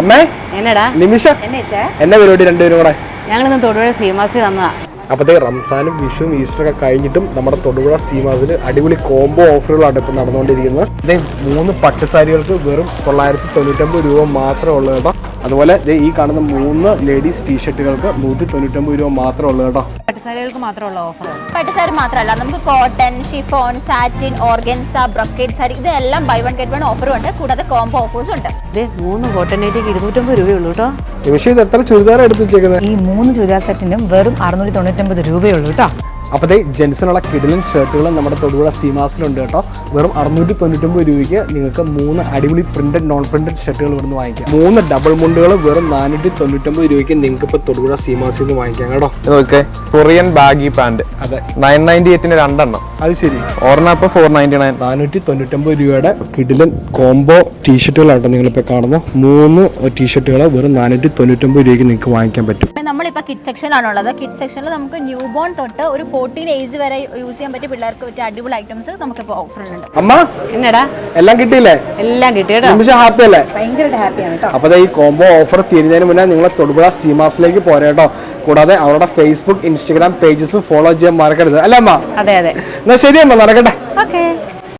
അമ്മേ എന്നടാ നിമിഷ എന്നെ പരിപാടി രണ്ടുപേരും കൂടെ ഞങ്ങളിന്ന് തൊടുപുഴ സീമാസി വന്നതാ. അപ്പോഴത്തെ റംസാനും വിഷുവും ഈസ്റ്ററൊക്കെ കഴിഞ്ഞിട്ടും നമ്മുടെ തൊടുപുഴ സീമാസിൽ അടിപൊളി കോംബോ ഓഫറുകളാണ് ഇപ്പം നടന്നുകൊണ്ടിരിക്കുന്നത്. ഇതേ 3 പട്ടുസാരികൾക്ക് വെറും 999 രൂപ മാത്രമേ ഉള്ളൂ കേട്ടോ. അതുപോലെ ഈ കാണുന്ന 3 ലേഡീസ് ടീഷർട്ടുകൾക്ക് 199 രൂപ മാത്രമേ ഉള്ളൂ കേട്ടോ. പട്ടുസാരികൾക്ക് മാത്രമുള്ള ഓഫർ. പട്ടുസാരി മാത്രമല്ല, നമുക്ക് cotton, chiffon, satin, organza, brocade sari ഇതെല്ലാം ബൈ വൺ ഗെറ്റ് വൺ ഓഫറും ഉണ്ട്. കൂടാതെ കോംബോ ഓഫേഴ്സും ഉണ്ട്. 3 കോട്ടൺ നൈറ്റിക്ക് 250 രൂപയുള്ളൂ കേട്ടോ. നിമിഷം ഇത് എത്ര ചുരിദാർ എടുത്ത് വെച്ചേക്കുന്നത്? ഈ 3 ചുരിദാർ സെറ്റിനും വെറും 699 രൂപയുള്ളൂ കേട്ടോ. അപ്പോഴത്തെ ജെൻസിനുള്ള കിടിലൻ ഷർട്ടുകൾ നമ്മുടെ തൊടുപുഴ സീമാസിലുണ്ട് കേട്ടോ. വെറും 699 രൂപയ്ക്ക് നിങ്ങൾക്ക് 3 അടിപൊളി പ്രിന്റഡ് നോൺ പ്രിന്റഡ് ഷർട്ടുകൾ ഇവിടുന്ന് വാങ്ങിക്കാം. 3 ഡബിൾ മുണ്ടുകൾ വെറും 499 രൂപയ്ക്ക് നിങ്ങൾക്ക് ഇപ്പോൾ തൊടുപുഴ സീമാസിൽ നിന്ന് വാങ്ങിക്കാം കേട്ടോ. Okay, Korean baggy pant. അതെ, 998 2 അത് ശരി. ഒരെണ്ണം ഇപ്പോൾ 499. 499 രൂപയുടെ കിടിലൻ കോംബോ ടീഷർട്ടുകളാട്ടോ നിങ്ങളിപ്പോൾ കാണുന്നു. 3 ടീഷർട്ടുകൾ വെറും 499 രൂപയ്ക്ക് നിങ്ങൾക്ക് വാങ്ങിക്കാൻ പറ്റും. നമ്മളിപ്പോൾ കിഡ് സെക്ഷനിലാണുള്ളത്. കിഡ് സെക്ഷനിൽ നമുക്ക് ന്യൂ ബോൺ തൊട്ട് ഒരു 14 ഏജ് വരെ യൂസ് ചെയ്യാൻ പറ്റിയ പിള്ളേർക്ക് പറ്റിയ അടിപൊളി ഐറ്റംസ് നമുക്കിപ്പോൾ ഓഫറിലുണ്ട്. അമ്മ എന്നടാ എല്ലാം കിട്ടിയില്ലേ? എല്ലാം കിട്ടി കേട്ടോ. നിമിഷം ഹാപ്പി അല്ലേ? ഭയങ്കര ഹാപ്പിയാണ് കേട്ടോ. അപ്പോൾ ഈ കോംബോ ഓഫർ തീരുന്നതിന് മുന്നേ നിങ്ങൾ തൊടുപുഴ സീമാസിലേക്ക് പോരെ കേട്ടോ. കൂടാതെ അവരുടെ ഫേസ്ബുക്ക്, ഇൻസ്റ്റഗ്രാം പേജസും ഫോളോ ചെയ്യാൻ മറക്കരുത്. അല്ലേ അമ്മ? അതെ അതെ. എന്നാ ശരി അമ്മ, നടക്കട്ടെ. ഓക്കെ.